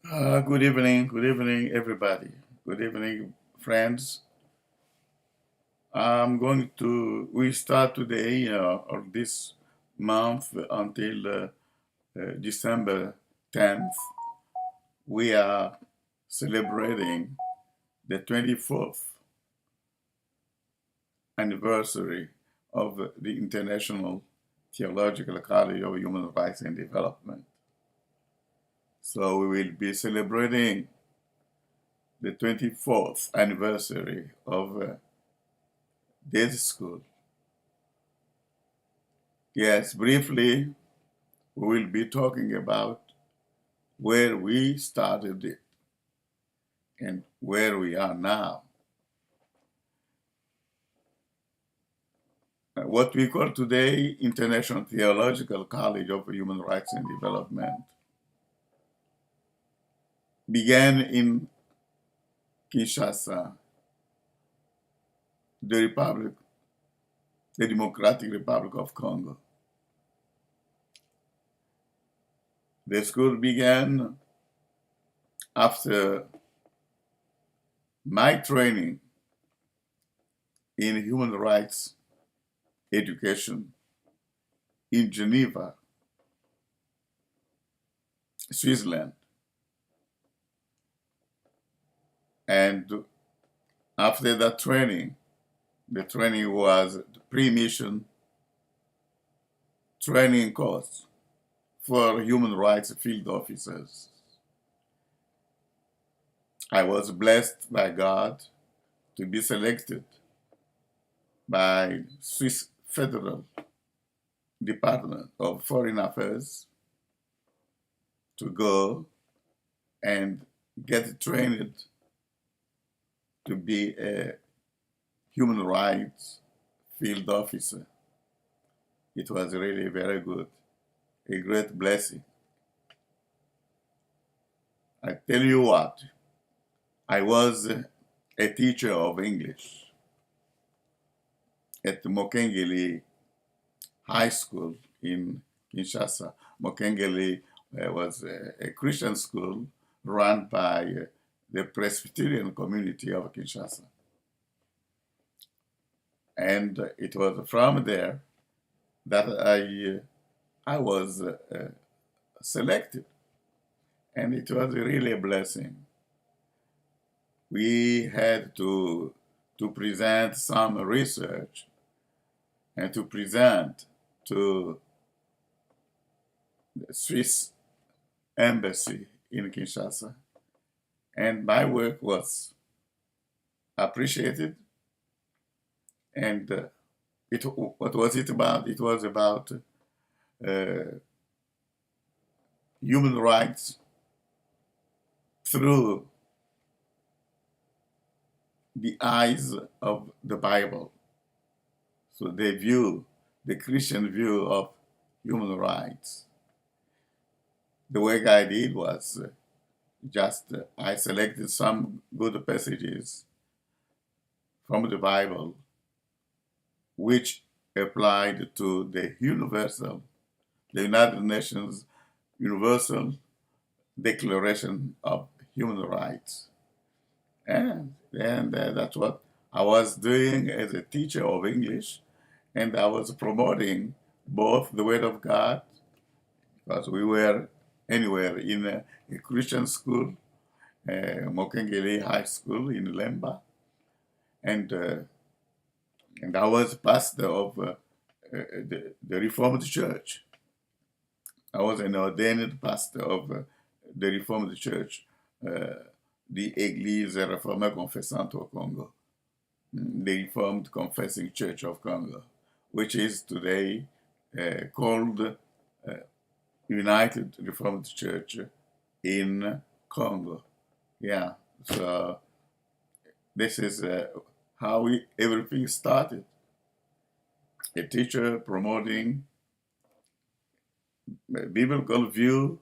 Good evening, everybody. Good evening, friends. We start today or this month until December 10th. We are celebrating the 24th anniversary of the International Theological College of Human Rights and Development. So we will be celebrating the 24th anniversary of this school. Yes, briefly, we will be talking about where we started it and where we are now. What we call today International Theological College of Human Rights and Development began in Kinshasa, the Democratic Republic of Congo. The school began after my training in human rights education in Geneva, Switzerland. And after that training, the training was the pre-mission training course for human rights field officers. I was blessed by God to be selected by Swiss Federal Department of Foreign Affairs to go and get trained to be a human rights field officer. It was really very good, a great blessing. I tell you what, I was a teacher of English at Mokengeli High School in Kinshasa. Mokengeli was a Christian school run by the Presbyterian community of Kinshasa. And it was from there that I was selected, and it was really a blessing. We had to present some research and to present to the Swiss embassy in Kinshasa, and my work was appreciated. And what was it about? It was about human rights through the eyes of the Bible. So the Christian view of human rights. The work I did was I selected some good passages from the Bible which applied to the United Nations Universal Declaration of Human Rights. And that's what I was doing as a teacher of English, and I was promoting both the Word of God, because we were anywhere in a Christian school, Mokengeli High School in Lemba, and I was pastor of the Reformed Church. I was an ordained pastor of the Reformed Church, the Église réformée confessante au Congo, the Reformed Confessing Church of Congo, which is today called United Reformed Church in Congo. Yeah, so this is how everything started. A teacher promoting a biblical view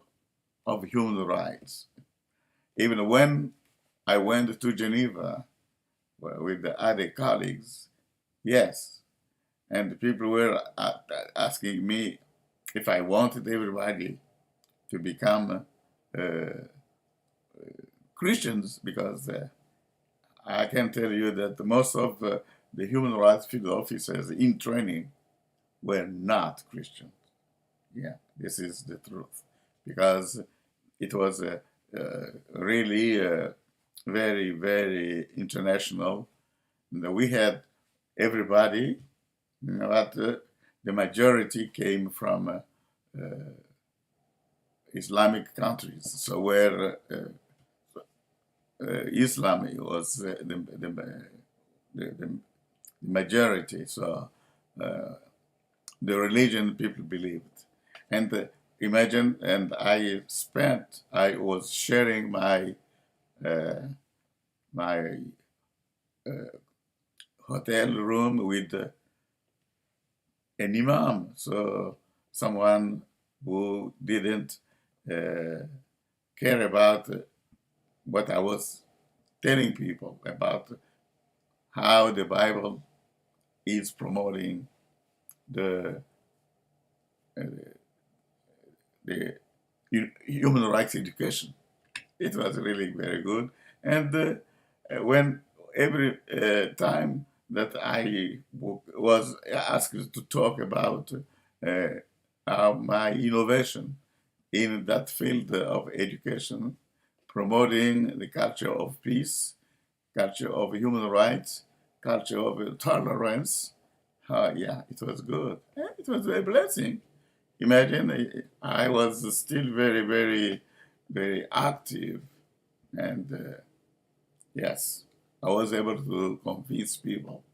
of human rights. Even when I went to Geneva with the other colleagues, yes, and people were asking me if I wanted everybody to become Christians, because I can tell you that most of the human rights field officers in training were not Christians. Yeah, this is the truth, because it was really very, very international. We had everybody, but the majority came from Islamic countries, so where Islam was the majority, so the religion people believed. And imagine, and I was sharing my my hotel room with an imam, so someone who didn't care about what I was telling people about how the Bible is promoting the the human rights education. It was really very good. And when every time that I was asked to talk about my innovation in that field of education, promoting the culture of peace, culture of human rights, culture of tolerance, yeah, it was good. It was a blessing. Imagine I was still very, very, very active, and yes, I was able to convince people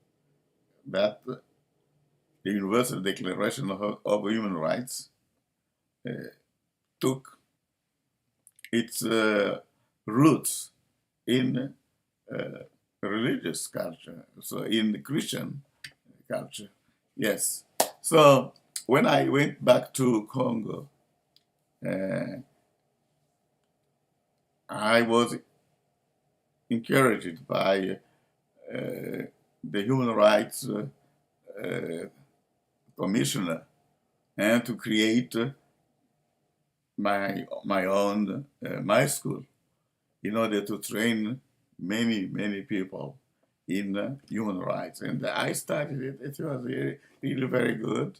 that the Universal Declaration of Human Rights took its roots in religious culture, so in the Christian culture. Yes. So when I went back to Congo, I was encouraged by the human rights commissioner and to create my own my school in order to train many people in human rights. And I started it. It was really very good.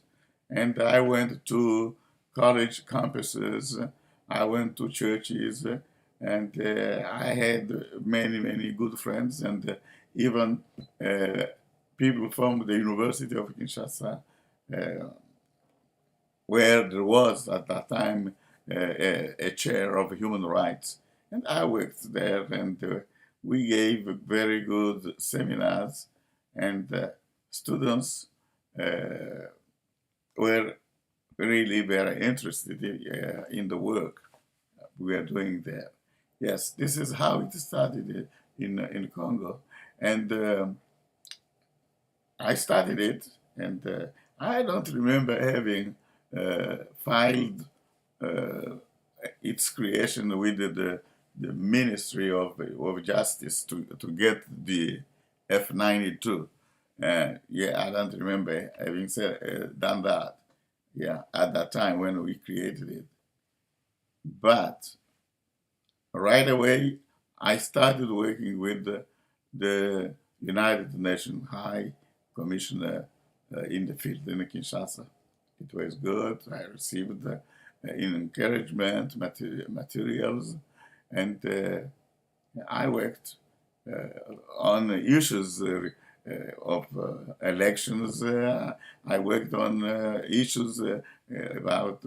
And I went to college campuses. I went to churches, and I had many good friends, and even people from the University of Kinshasa, where there was at that time a chair of human rights. And I worked there, and we gave very good seminars, and students were really very interested in the work we are doing there. Yes, this is how it started in Congo. And I started it, and I don't remember having filed its creation with the Ministry of Justice to get the F92. Yeah, I don't remember having done that. Yeah, at that time when we created it. But right away, I started working with the United Nations High Commissioner in the field in Kinshasa. It was good. I received encouragement, materials, and I worked on issues of elections. I worked on issues about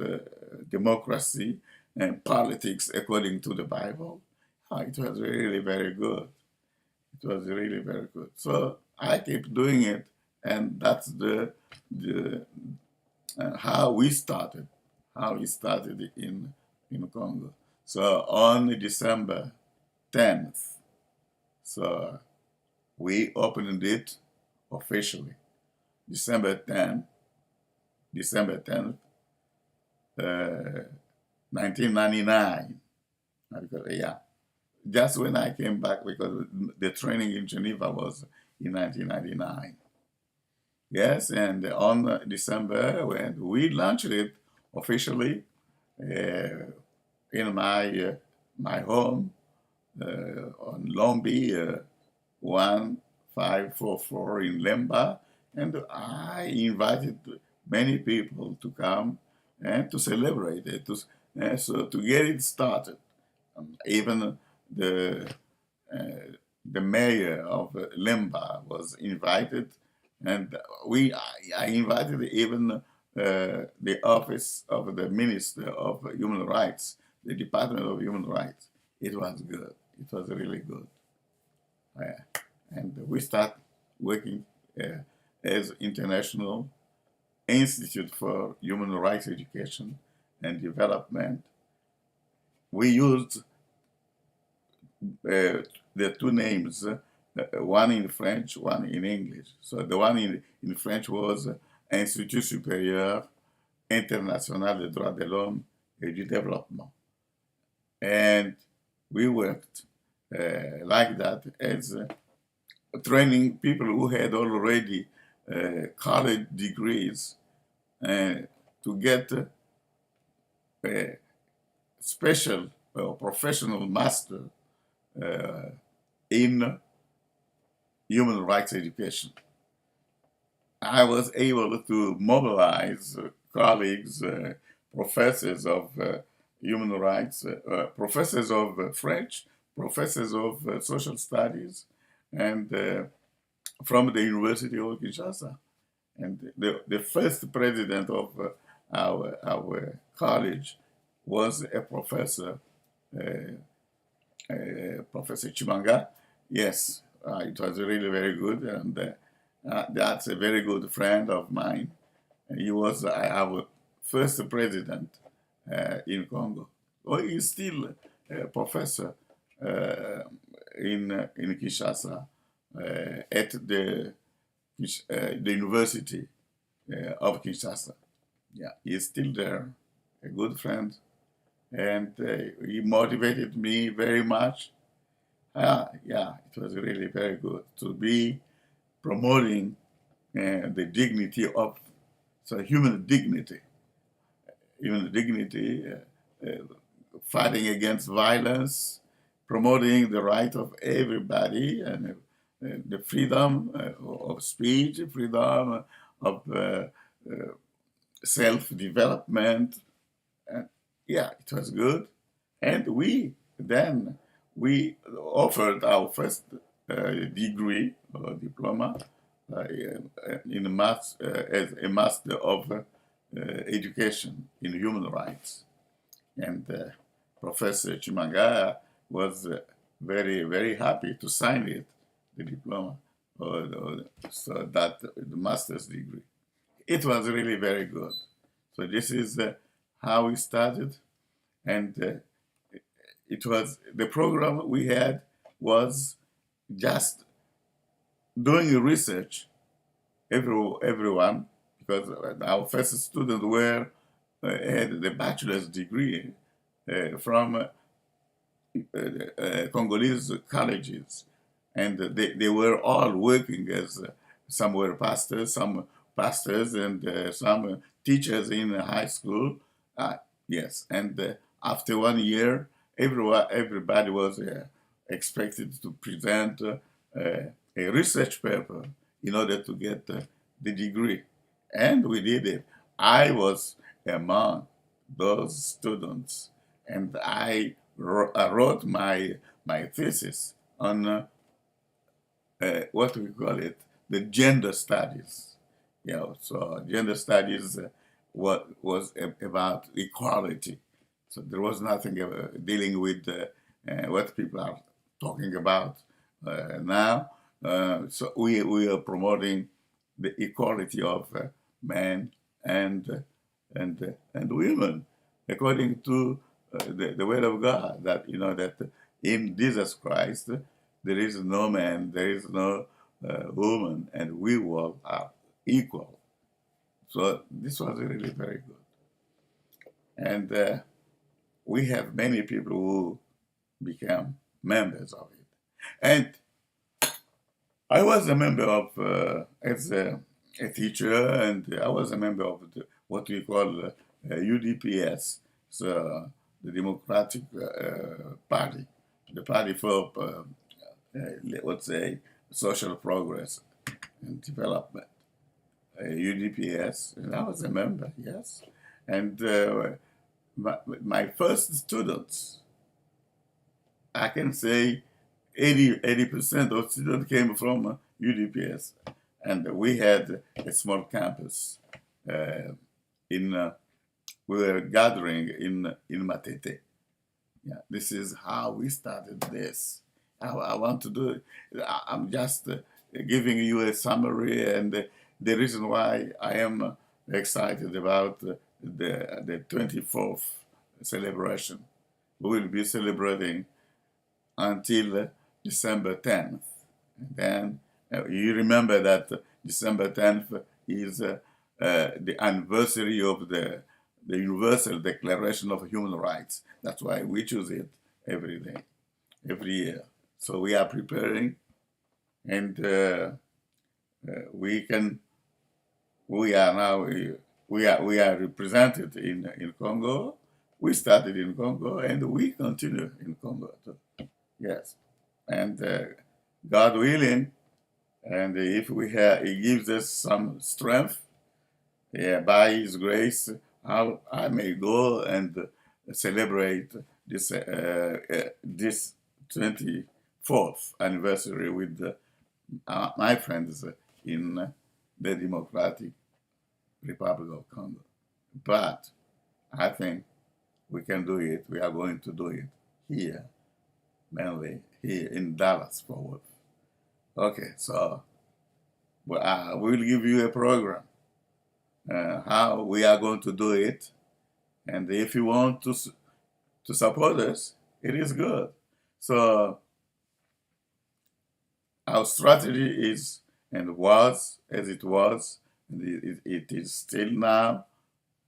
democracy and politics according to the Bible. It was really very good. It was really very good. So I keep doing it, and that's the how we started. How we started in Congo. So on December 10th, so we opened it officially. December 10th, 1999. Yeah, just when I came back, because the training in Geneva was in 1999. Yes, and on December, when we launched it officially in my home on Lombi 1544 in Lemba, and I invited many people to come and to celebrate it, so to get it started. Even the uh, the mayor of Lemba was invited, and I invited even the office of the Minister of Human Rights, the Department of Human Rights. It was good. It was really good. And we start working as International Institute for Human Rights Education and Development. We used the two names, one in French, one in English. So the one in French was Institut Supérieur International des Droits de l'Homme et du Développement. And we worked like that as training people who had already college degrees to get a special or professional master in human rights education. I was able to mobilize colleagues, professors of human rights, professors of French, professors of social studies, and from the University of Kinshasa. And the first president of our college was a professor, Professor Chimanga. Yes, it was really very good, and that's a very good friend of mine. He was our first president in Congo. Oh, he's still a professor in Kinshasa at the University of Kinshasa. Yeah, he's still there, a good friend, and he motivated me very much. Yeah, it was really very good to be promoting the dignity of human dignity, fighting against violence, promoting the right of everybody, and the freedom of speech, freedom of self-development. Yeah, it was good. And we offered our first degree or diploma in as a master of education in human rights. And Professor Chimanga was very, very happy to sign it, the diploma, so that the master's degree. It was really very good. So this is how we started, and it was the program we had was just doing research. Everyone, because our first students were had the bachelor's degree from Congolese colleges, and they were all working as some were pastors, and some teachers in high school. Yes, and after 1 year, everybody was expected to present a research paper in order to get the degree, and we did it. I was among those students, and I wrote my thesis on what we call it, the gender studies. So gender studies what was about equality. So there was nothing dealing with what people are talking about now. So we are promoting the equality of men and women, according to the word of God. That that in Jesus Christ there is no man, there is no woman, and we all are equal. So this was really very good, and we have many people who became members of it, and I was a member of as a teacher, and I was a member of what we call UDPS, so the Democratic Party. the Party for, let's say, Social Progress and Development, UDPS, and I was a member, yes. And my first students, I can say 80% of students came from UDPS. And we had a small campus we were gathering in Matete. Yeah, this is how we started this. I want to do it. I'm just giving you a summary, and the reason why I am excited about the 24th celebration. We will be celebrating until December 10th. And then you remember that December 10th is the anniversary of the Universal Declaration of Human Rights. That's why we choose it every day, every year. So we are preparing, and we are now represented in Congo. We started in Congo, and we continue in Congo too. Yes, and God willing, and if He gives us some strength, yeah, by His grace, I may go and celebrate this 24th anniversary with my friends in the Democratic Republic of Congo. But I think we can do it. We are going to do it here, mainly here in Dallas, Fort Worth. Okay, so we'll give you a program how we are going to do it, and if you want to support us, it is good. So our strategy is and was as it was, and it is still now.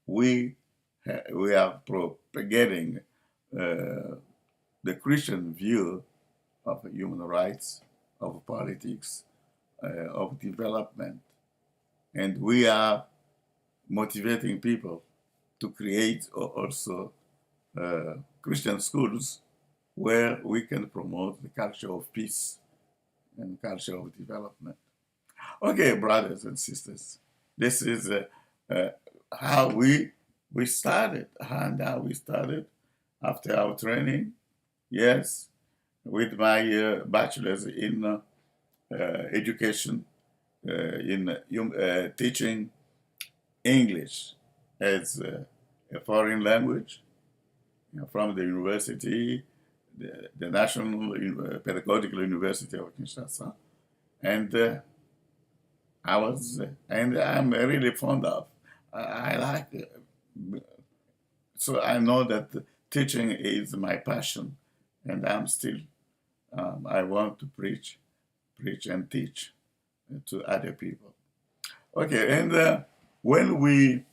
We are propagating the Christian view of human rights, of politics, of development, and we are motivating people to create also Christian schools where we can promote the culture of peace and culture of development. Okay, brothers and sisters, this is how we started, and how we started after our training. Yes, with my bachelor's in education, in teaching English as a foreign language, from the university, the National Pedagogical University of Kinshasa, and I'm really fond of. I like it. So I know that teaching is my passion, and I'm still. I want to preach and teach to other people. Okay, and when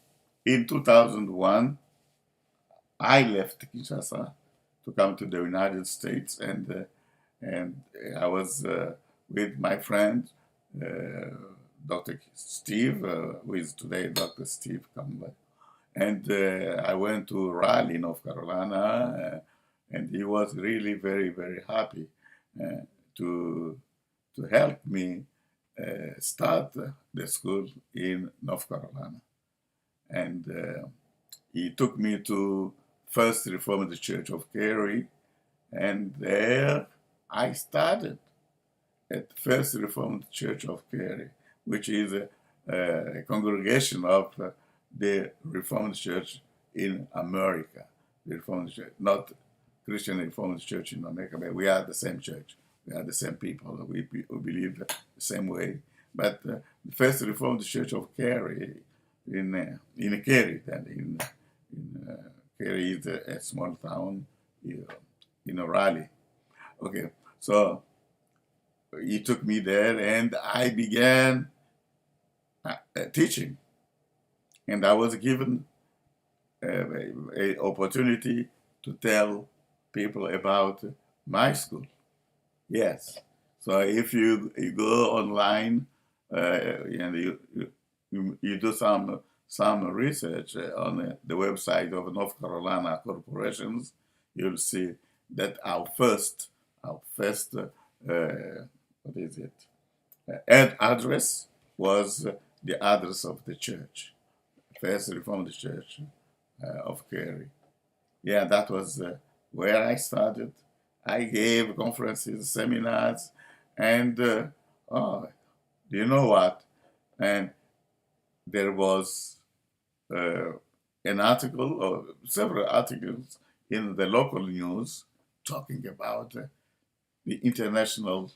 in 2001, I left Kinshasa to come to the United States, and I was with my friend, Dr. Steve, who is today Dr. Steve Campbell, and I went to Raleigh, North Carolina, and he was really very, very happy to help me start the school in North Carolina. And he took me to First Reformed Church of Cary, and there I started at First Reformed Church of Cary, which is a congregation of the Reformed Church in America. The Reformed Church, not Christian Reformed Church in America, but we are the same church. We are the same people. We believe the same way. But the First Reformed Church of Cary in Cary, and in Cary is a small town in Raleigh. Okay, so he took me there, and I began teaching, and I was given an opportunity to tell people about my school. Yes, so if you go online and you do some research on the website of North Carolina corporations, you'll see that our first our first, what is it? Address was the address of the church, First Reformed Church of Kerry. Yeah, that was where I started. I gave conferences, seminars, and oh, do you know what? And there was an article or several articles in the local news talking about the International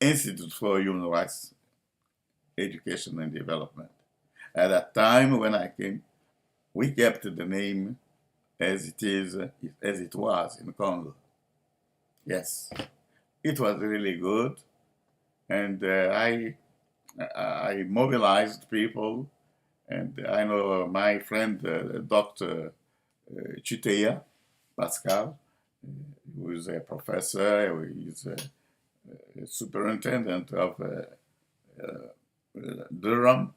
Institute for Human Rights Education and Development. At that time when I came, we kept the name as it was in Congo. Yes, it was really good, and I mobilized people, and I know my friend Dr. Chiteya Pascal, who is a professor, who is a superintendent of Durham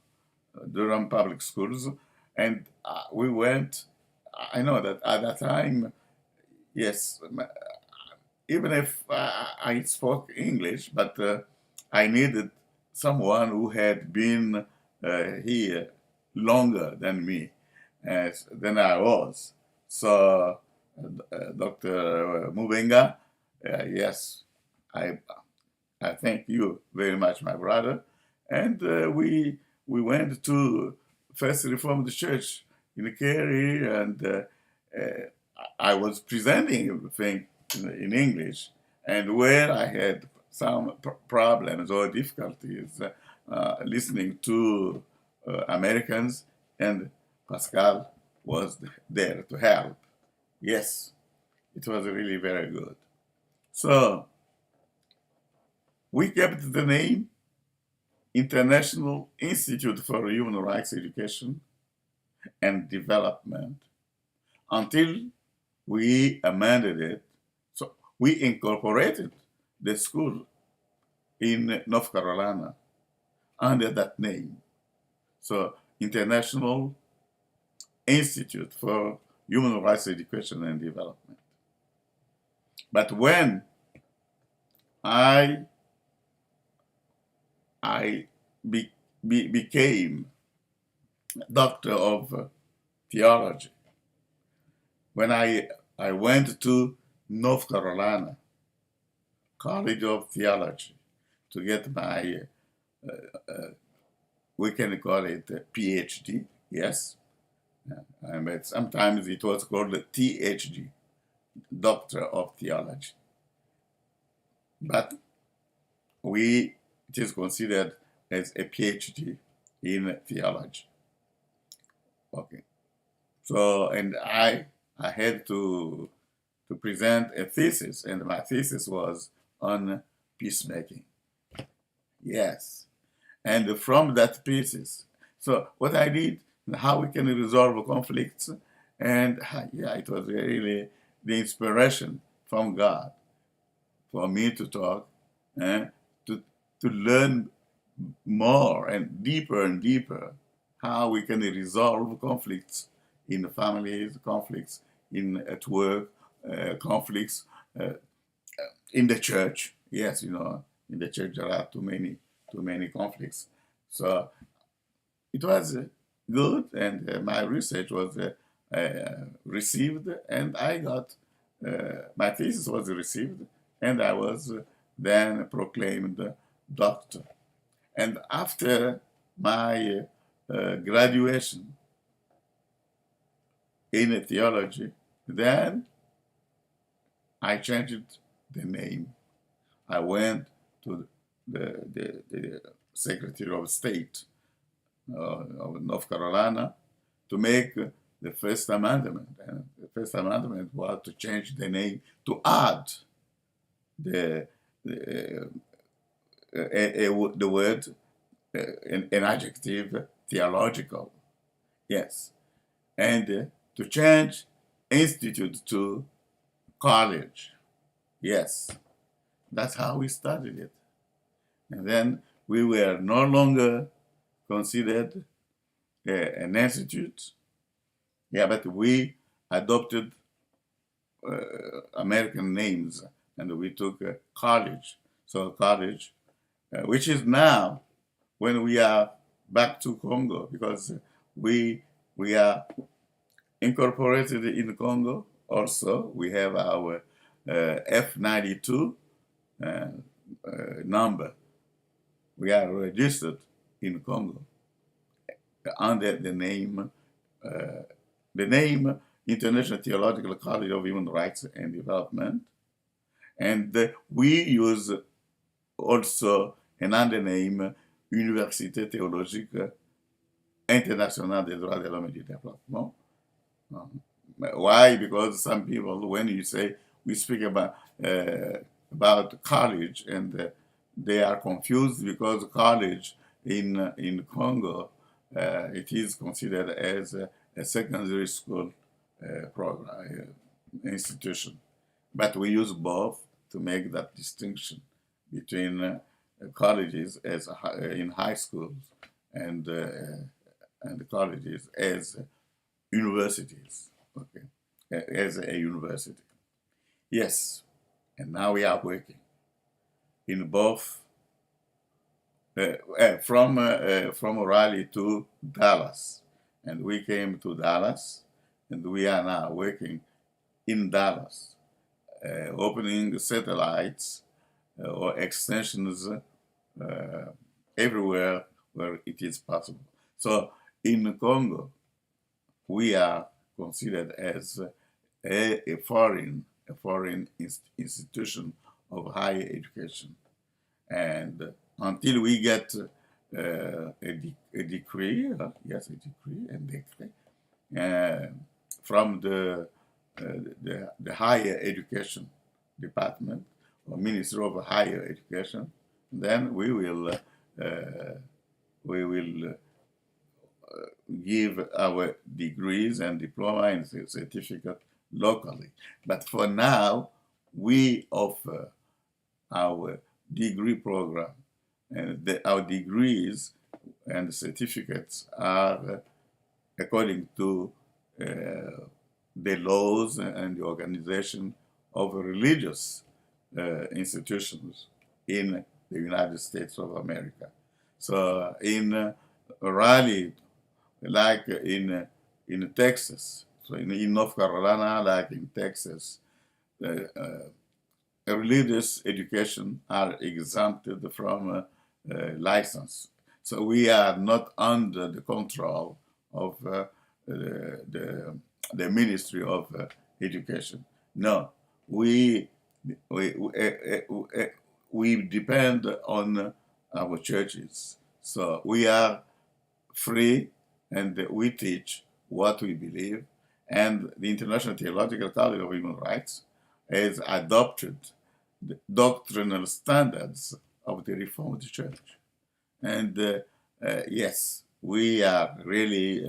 Public Schools, and we went. I know that at that time, yes, even if I spoke English, but I needed someone who had been here longer than me, than I was. So, Dr. Mubenga, yes, I I thank you very much, my brother. And we went to First Reformed Church in Kerry, and I was presenting everything in English. And where I had some problems or difficulties listening to Americans, and Pascal was there to help. Yes, it was really very good. So we kept the name International Institute for Human Rights Education and Development until we amended it. So we incorporated the school in North Carolina under that name. So International Institute for Human Rights Education and Development. But when I became doctor of theology, when I went to North Carolina College of Theology to get my, we can call it a PhD, yes. But sometimes it was called a THD, Doctor of Theology. But it is considered as a PhD in theology. Okay. So, and I had to present a thesis, and my thesis was on peacemaking. Yes. And from that thesis, so what I did, how we can resolve conflicts, and yeah, it was really the inspiration from God for me to talk and to learn more and deeper how we can resolve conflicts in the families, conflicts at work, conflicts in the church. Yes, you know, in the church there are too many conflicts. So it was good, and my research was received, and I got my thesis was received, and I was then proclaimed doctor. And after my graduation in theology, then I changed the name. I went to the Secretary of State of North Carolina to make the First Amendment. And the First Amendment was to change the name, to add the word, an adjective, theological. Yes. And to change institute to college. Yes. That's how we started it. And then we were no longer considered an institute. Yeah, but we adopted American names, and we took college. So college, which is now when we are back to Congo, because we are incorporated in Congo. Also, we have our F92 number. We are registered in Congo under the name International Theological College of Human Rights and Development, and we use also another name, Université Théologique Internationale des Droits de l'Homme et du Développement. Why? Because some people, when you say we speak about college, and they are confused because college in Congo it is considered as a secondary school program institution, but we use both to make that distinction between colleges as in high schools and colleges as universities. Okay, as a university. Yes, and now we are working in both from Raleigh to Dallas, and we came to Dallas, and we are now working in Dallas, opening satellites or extensions everywhere where it is possible. So in Congo, we are considered as a foreign institution of higher education, and until we get a decree, yes, a decree, from the higher education department or Ministry of Higher Education, then we will give our degrees and diploma and certificate locally. But for now, we offer our degree program, and our degrees and certificates are according to the laws and the organization of religious institutions in the United States of America. So in Raleigh, like in Texas, so in North Carolina, like in Texas, religious education are exempted from license. So we are not under the control of the Ministry of Education. No, we depend on our churches. So we are free, and we teach what we believe. And the International Theological College of Human Rights has adopted the doctrinal standards of the Reformed Church. And yes, we are really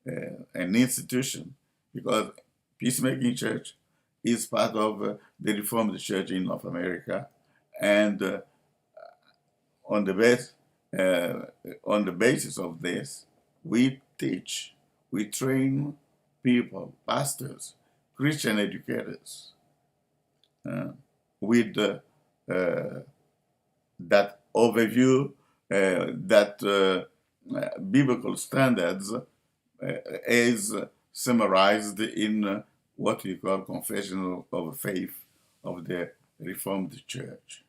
an institution, because Peacemaking Church is part of the Reformed Church in North America, and on the basis of this, we teach, we train people, pastors, Christian educators, with that overview, that biblical standards is summarized in what we call Confession of Faith of the Reformed Church.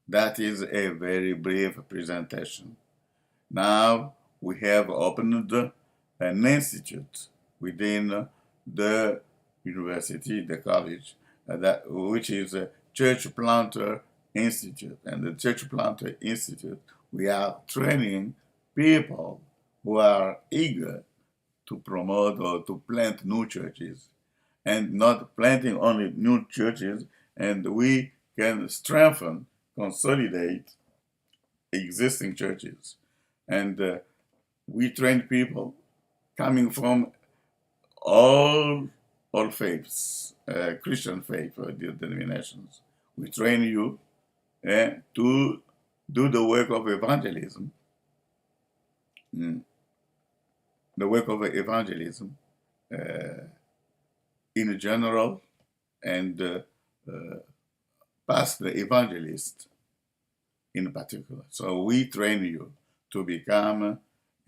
That is a very brief presentation. Now we have opened an institute within the university, the college, which is a Church Planter Institute. And the Church Planter Institute, we are training people who are eager to promote or to plant new churches, and not planting only new churches, and we can strengthen, consolidate existing churches. And we train people coming from all faiths, Christian faith or denominations. We train you to do the work of evangelism, in general, and pastor evangelist in particular. So we train you to become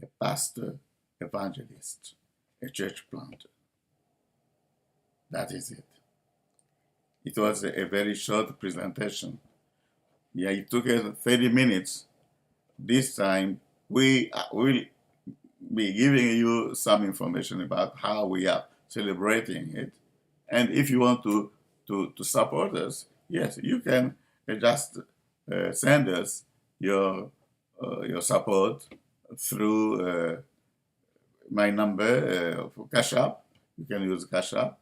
a pastor evangelist, a church planter. That is it. It was a very short presentation. Yeah, it took us 30 minutes. This time we will be giving you some information about how we are celebrating it. And if you want to support us, yes, you can just send us your support through my number for Cash App. You can use Cash App,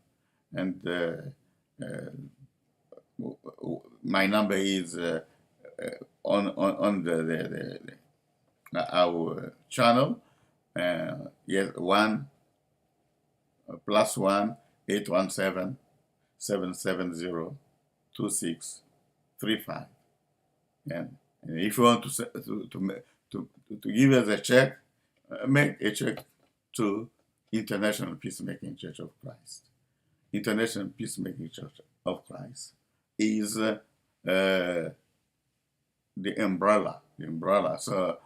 and my number is on our channel. Yes, 1+1-817-770-2635. And if you want to give us a check, make a check to International Peacemaking Church of Christ. International Peacemaking Church of Christ is the umbrella. So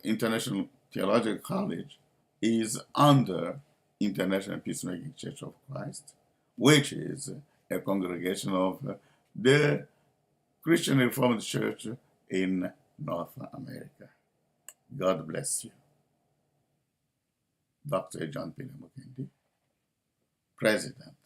International Theological College is under International Peacemaking Church of Christ, which is a congregation of the Christian Reformed Church in North America. God bless you. Dr. John P. Mukendi, President.